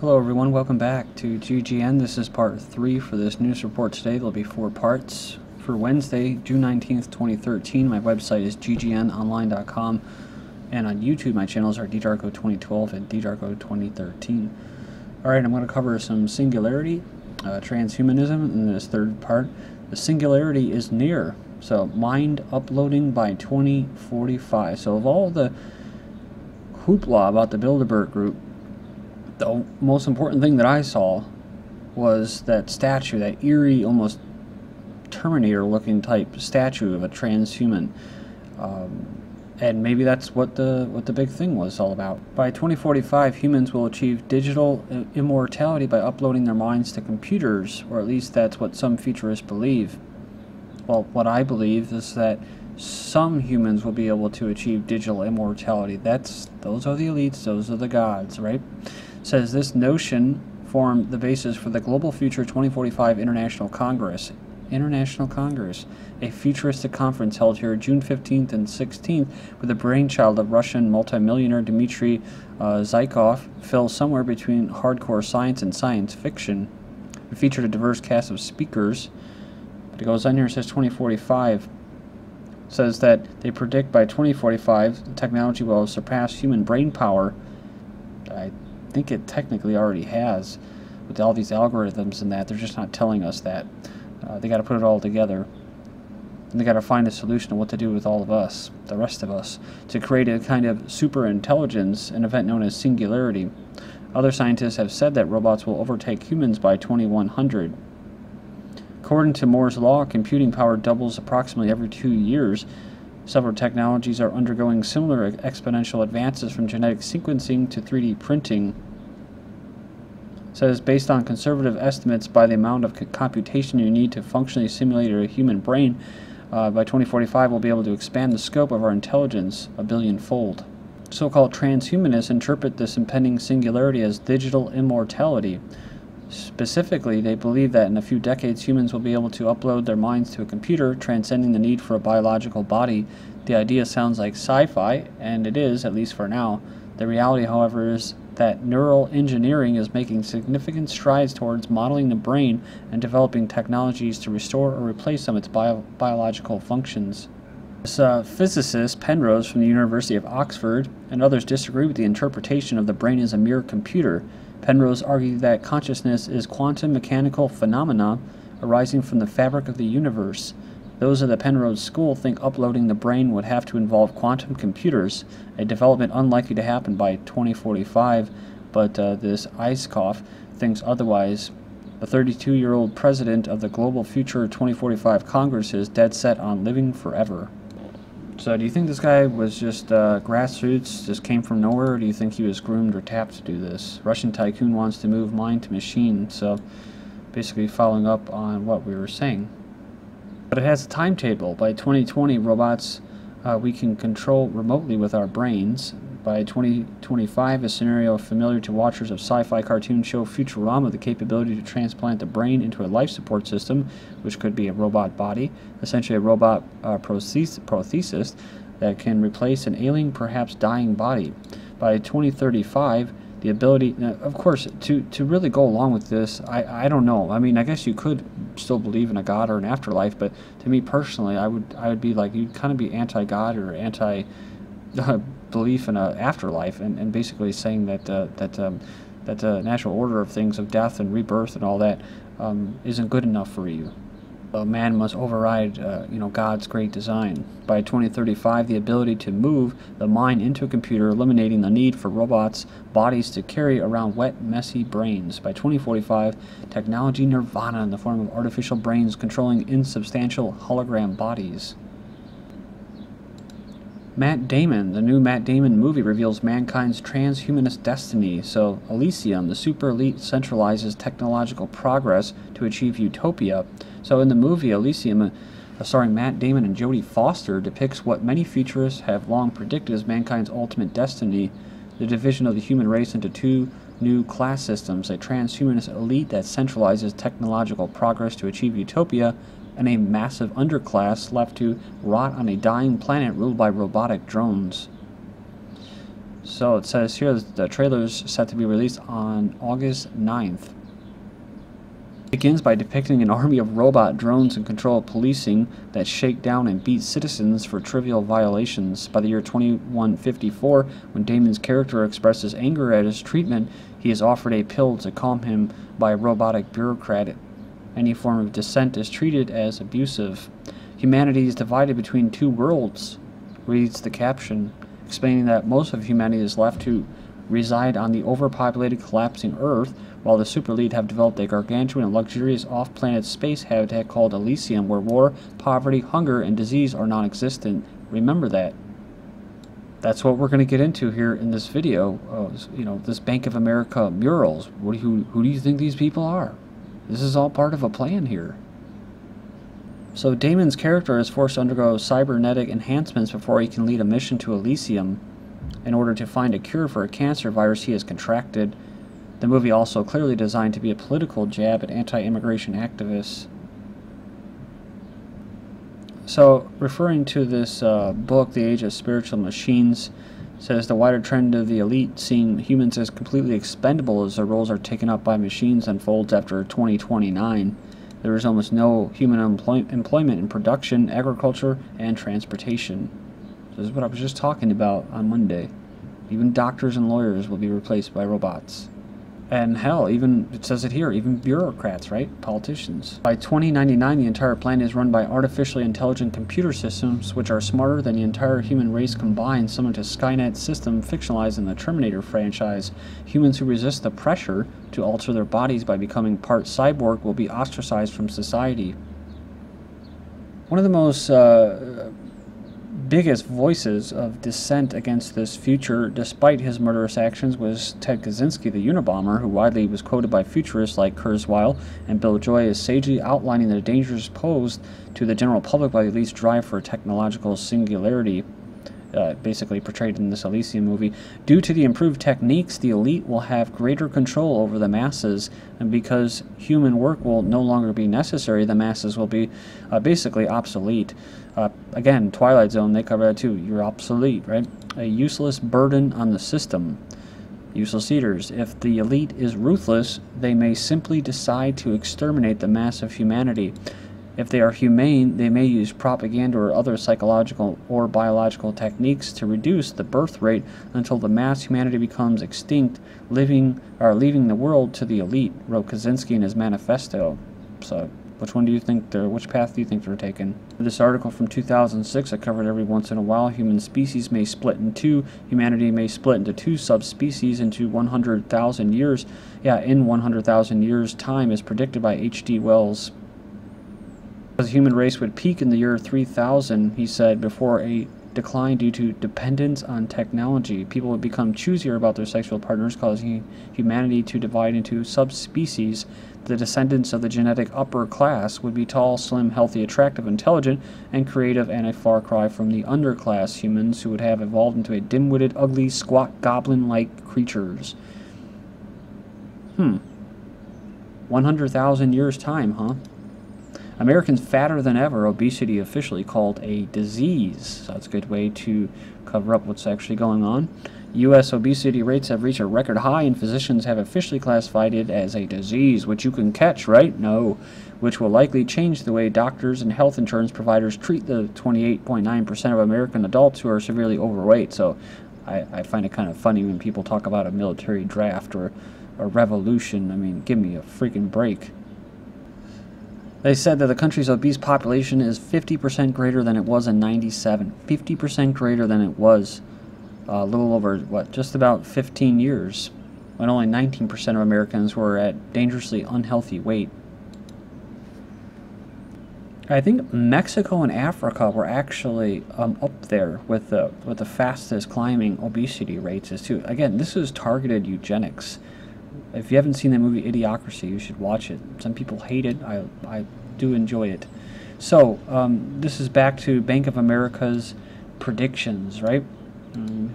Hello everyone, welcome back to GGN. This is part 3 for this news report today. There'll be 4 parts. For Wednesday, June 19th, 2013, my website is ggnonline.com, and on YouTube my channels are ddarko2012 and ddarko2013. Alright, I'm going to cover some Singularity, Transhumanism in this third part. The Singularity is near, so mind uploading by 2045. So of all the hoopla about the Bilderberg group, the most important thing that I saw was that statue, that eerie, almost Terminator-looking type statue of a transhuman, and maybe that's what the big thing was all about. By 2045, humans will achieve digital immortality by uploading their minds to computers, or at least that's what some futurists believe. Well, what I believe is that some humans will be able to achieve digital immortality. Those are the elites, those are the gods, right? Says this notion formed the basis for the Global Future 2045 International Congress. A futuristic conference held here June 15th and 16th with the brainchild of Russian multimillionaire Dmitry Zykov, fell somewhere between hardcore science and science fiction. It featured a diverse cast of speakers, but it goes on here, it says 2045. Says that they predict by 2045 the technology will surpass human brain power. I think it technically already has with all these algorithms and that. They're just not telling us that. They got to put it all together, and they got to find a solution to what to do with all of us, the rest of us, to create a kind of super intelligence, an event known as Singularity. Other scientists have said that robots will overtake humans by 2100. According to Moore's law, computing power doubles approximately every 2 years. Several technologies are undergoing similar exponential advances, from genetic sequencing to 3D printing. It says, based on conservative estimates by the amount of computation you need to functionally simulate a human brain, by 2045 we'll be able to expand the scope of our intelligence a billion-fold. So-called transhumanists interpret this impending singularity as digital immortality. Specifically, they believe that in a few decades humans will be able to upload their minds to a computer, transcending the need for a biological body. The idea sounds like sci-fi, and it is, at least for now. The reality, however, is that neural engineering is making significant strides towards modeling the brain and developing technologies to restore or replace some of its biological functions. This physicist, Penrose from the University of Oxford, and others disagree with the interpretation of the brain as a mere computer. Penrose argued that consciousness is quantum mechanical phenomena arising from the fabric of the universe. Those of the Penrose school think uploading the brain would have to involve quantum computers, a development unlikely to happen by 2045, but this Zykov thinks otherwise. The 32-year-old president of the Global Future 2045 Congress is dead set on living forever. So do you think this guy was just grassroots, just came from nowhere, or do you think he was groomed or tapped to do this? Russian tycoon wants to move mind to machine, so basically following up on what we were saying. But it has a timetable. By 2020, robots we can control remotely with our brains. By 2025, a scenario familiar to watchers of sci-fi cartoon show Futurama, the capability to transplant the brain into a life support system, which could be a robot body, essentially a robot prosthesis that can replace an ailing, perhaps dying body. By 2035, the ability, of course, to really go along with this, I don't know. I mean, I guess you could still believe in a god or an afterlife, but to me personally, I would be like, you'd kind of be anti-god or anti belief in an afterlife, and basically saying that the natural order of things, of death and rebirth and all that, isn't good enough for you. Man must override, God's great design. By 2035, the ability to move the mind into a computer, eliminating the need for robots' bodies to carry around wet, messy brains. By 2045, technology nirvana in the form of artificial brains controlling insubstantial hologram bodies. Matt Damon, the new Matt Damon movie reveals mankind's transhumanist destiny. So Elysium, the super elite, centralizes technological progress to achieve utopia. So in the movie Elysium, starring Matt Damon and Jodie Foster, depicts what many futurists have long predicted as mankind's ultimate destiny: the division of the human race into two new class systems, a transhumanist elite that centralizes technological progress to achieve utopia, and a massive underclass left to rot on a dying planet ruled by robotic drones. So it says here that the trailer is set to be released on August 9th. It begins by depicting an army of robot drones in control of policing that shake down and beat citizens for trivial violations. By the year 2154, when Damon's character expresses anger at his treatment, he is offered a pill to calm him by a robotic bureaucrat. Any form of dissent is treated as abusive. Humanity is divided between two worlds, reads the caption, explaining that most of humanity is left to reside on the overpopulated, collapsing Earth, while the super elite have developed a gargantuan and luxurious off-planet space habitat called Elysium, where war, poverty, hunger, and disease are non-existent. Remember that. That's what we're going to get into here in this video. This Bank of America murals. Who do you think these people are? This is all part of a plan here. So Damon's character is forced to undergo cybernetic enhancements before he can lead a mission to Elysium in order to find a cure for a cancer virus he has contracted. The movie also clearly designed to be a political jab at anti-immigration activists. So, referring to this book, The Age of Spiritual Machines, says the wider trend of the elite seeing humans as completely expendable as their roles are taken up by machines unfolds after 2029. There is almost no human employment in production, agriculture, and transportation. This is what I was just talking about on Monday. Even doctors and lawyers will be replaced by robots. And hell, even, it says it here, even bureaucrats, right? Politicians. By 2099, the entire planet is run by artificially intelligent computer systems, which are smarter than the entire human race combined, similar to Skynet's system fictionalized in the Terminator franchise. Humans who resist the pressure to alter their bodies by becoming part cyborg will be ostracized from society. One of the most biggest voices of dissent against this future, despite his murderous actions, was Ted Kaczynski, the Unabomber, who widely was quoted by futurists like Kurzweil and Bill Joy as sagely outlining the dangers posed to the general public by the elite's drive for technological singularity, basically portrayed in this Elysium movie. Due to the improved techniques, the elite will have greater control over the masses, and because human work will no longer be necessary, the masses will be basically obsolete. Again, Twilight Zone, they cover that too. You're obsolete, right? A useless burden on the system. Useless eaters. If the elite is ruthless, they may simply decide to exterminate the mass of humanity. If they are humane, they may use propaganda or other psychological or biological techniques to reduce the birth rate until the mass humanity becomes extinct, leaving the world to the elite, wrote Kaczynski in his manifesto. So, which path do you think they're taking? This article from 2006, I covered every once in a while. Human species may split in two. Humanity may split into two subspecies into 100,000 years. Yeah, in 100,000 years' time, as predicted by H.G. Wells. The human race would peak in the year 3000, he said, before a decline due to dependence on technology. People would become choosier about their sexual partners, causing humanity to divide into subspecies. The descendants of the genetic upper class would be tall, slim, healthy, attractive, intelligent, and creative, and a far cry from the underclass humans who would have evolved into a dim-witted, ugly, squat, goblin-like creatures. 100,000 years' time, huh? Americans fatter than ever, obesity officially called a disease. So that's a good way to cover up what's actually going on. U.S. obesity rates have reached a record high, and physicians have officially classified it as a disease, which you can catch, right? No. Which will likely change the way doctors and health insurance providers treat the 28.9% of American adults who are severely overweight. So I find it kind of funny when people talk about a military draft or a revolution. I mean, give me a freaking break. They said that the country's obese population is 50% greater than it was in '97. 50% greater than it was a little over, just about 15 years, when only 19% of Americans were at dangerously unhealthy weight. I think Mexico and Africa were actually up there with the fastest climbing obesity rates as too. Again, this is targeted eugenics. If you haven't seen the movie Idiocracy, you should watch it. Some people hate it. I do enjoy it. So, this is back to Bank of America's predictions, right?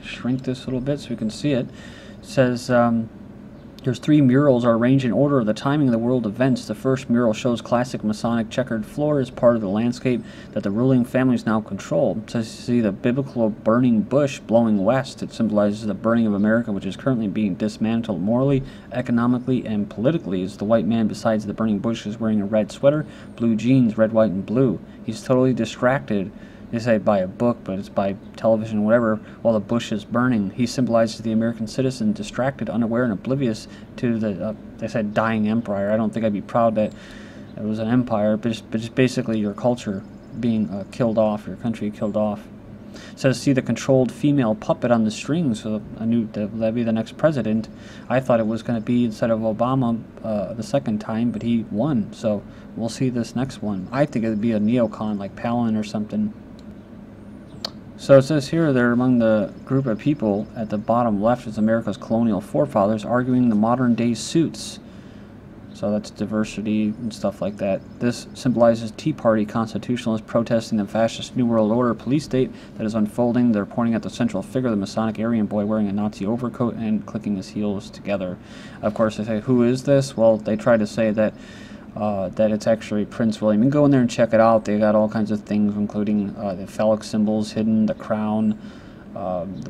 Shrink this a little bit so we can see it. It says, There's 3 murals are arranged in order of the timing of the world events. The first mural shows classic Masonic checkered floor as part of the landscape that the ruling families now control. So you see the biblical burning bush blowing west. It symbolizes the burning of America, which is currently being dismantled morally, economically, and politically. As the white man besides the burning bush is wearing a red sweater, blue jeans, red, white, and blue. He's totally distracted. They say by a book, but it's by television, whatever, while the bush is burning. He symbolizes the American citizen, distracted, unaware, and oblivious to the, they said, dying empire. I don't think I'd be proud that it was an empire, but just basically your culture being killed off, your country killed off. It says, see the controlled female puppet on the strings, so that'd be the next president. I thought it was going to be, instead of Obama, the second time, but he won, so we'll see this next one. I think it would be a neocon, like Palin or something. So it says here they're among the group of people at the bottom left is America's colonial forefathers arguing the modern day suits. So that's diversity and stuff like that. This symbolizes Tea Party constitutionalists protesting the fascist New World Order police state that is unfolding. They're pointing at the central figure, the Masonic Aryan boy wearing a Nazi overcoat and clicking his heels together. Of course, they say, who is this? Well, they try to say that it's actually Prince William. You can go in there and check it out. They got all kinds of things, including the phallic symbols hidden, the crown,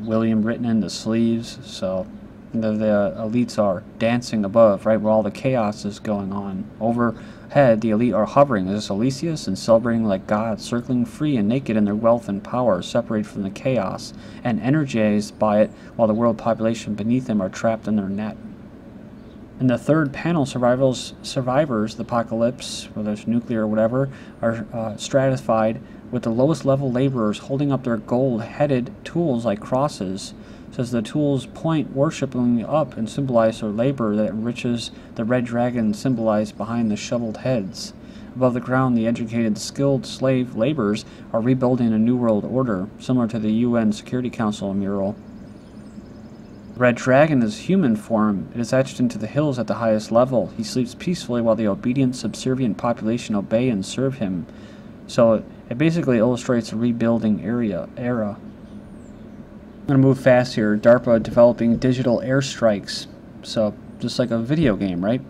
William written in the sleeves. So the elites are dancing above, right, where all the chaos is going on. Overhead, the elite are hovering as Elysius and celebrating like gods, circling free and naked in their wealth and power, separated from the chaos, and energized by it, while the world population beneath them are trapped in their net. In the third panel, survivors, the apocalypse, whether it's nuclear or whatever, are stratified with the lowest level laborers holding up their gold-headed tools like crosses. It says the tools point worshipingly up and symbolize their labor that enriches the red dragon symbolized behind the shoveled heads. Above the ground, the educated, skilled slave laborers are rebuilding a new world order, similar to the UN Security Council mural. Red Dragon is human form. It is etched into the hills at the highest level. He sleeps peacefully while the obedient, subservient population obey and serve him. So it basically illustrates a rebuilding era. I'm going to move fast here. DARPA developing digital airstrikes. So just like a video game, right?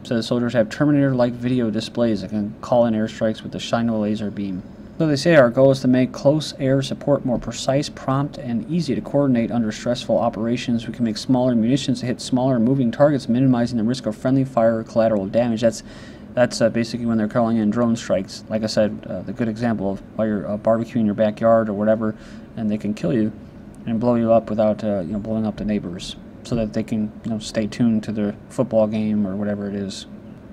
So the soldiers have Terminator-like video displays that can call in airstrikes with the shine of a laser beam. So they say our goal is to make close air support more precise, prompt, and easy to coordinate under stressful operations. We can make smaller munitions to hit smaller moving targets, minimizing the risk of friendly fire or collateral damage. That's basically when they're calling in drone strikes. Like I said, the good example of while you're barbecuing in your backyard or whatever, and they can kill you and blow you up without blowing up the neighbors, so that they can stay tuned to their football game or whatever it is.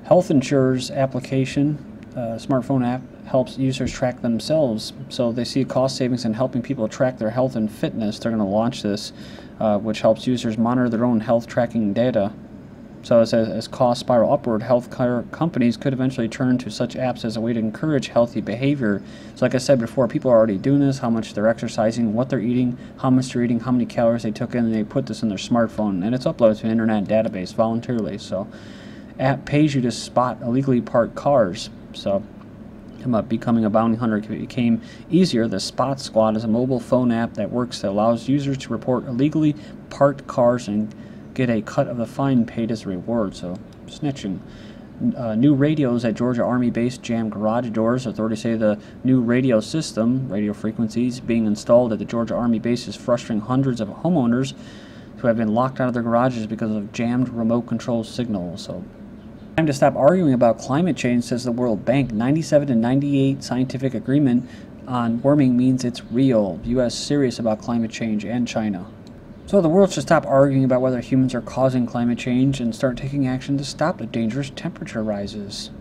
Health insurers application. Smartphone app helps users track themselves, so they see cost savings in helping people track their health and fitness. They're going to launch this, which helps users monitor their own health tracking data. So as costs spiral upward, healthcare companies could eventually turn to such apps as a way to encourage healthy behavior. So like I said before, people are already doing this, how much they're exercising, what they're eating, how much they're eating, how many calories they took in, and they put this in their smartphone, and it's uploaded to an internet database voluntarily. So app pays you to spot illegally parked cars. So becoming a bounty hunter became easier. The Spot Squad is a mobile phone app that allows users to report illegally parked cars and get a cut of the fine paid as a reward. So snitching. New radios at Georgia Army base jam garage doors. Authorities say the new radio system, radio frequencies, being installed at the Georgia Army base is frustrating hundreds of homeowners who have been locked out of their garages because of jammed remote control signals. So time to stop arguing about climate change, says the World Bank. 97 to 98 scientific agreement on warming means it's real. The U.S. serious about climate change, and China. So the world should stop arguing about whether humans are causing climate change and start taking action to stop the dangerous temperature rises.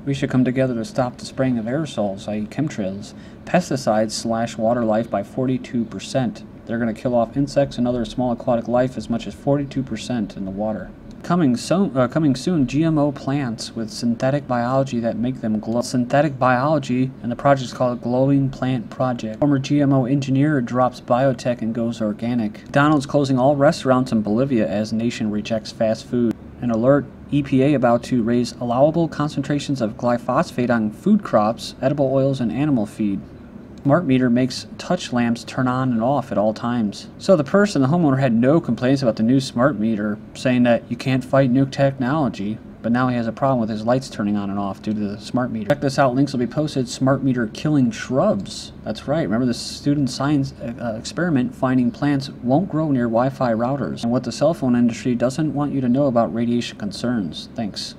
We should come together to stop the spraying of aerosols, i.e. chemtrails. Pesticides slash water life by 42%. They're going to kill off insects and other small aquatic life as much as 42% in the water. Coming soon, GMO plants with synthetic biology that make them glow. Synthetic biology, and the project is called Glowing Plant Project. Former GMO engineer drops biotech and goes organic. McDonald's closing all restaurants in Bolivia as nation rejects fast food. An alert, EPA about to raise allowable concentrations of glyphosate on food crops, edible oils, and animal feed. Smart meter makes touch lamps turn on and off at all times. So the homeowner, had no complaints about the new smart meter, saying that you can't fight new technology, but now he has a problem with his lights turning on and off due to the smart meter. Check this out, links will be posted. Smart meter killing shrubs. That's right, remember the student science experiment finding plants won't grow near Wi-Fi routers, and what the cell phone industry doesn't want you to know about radiation concerns. Thanks.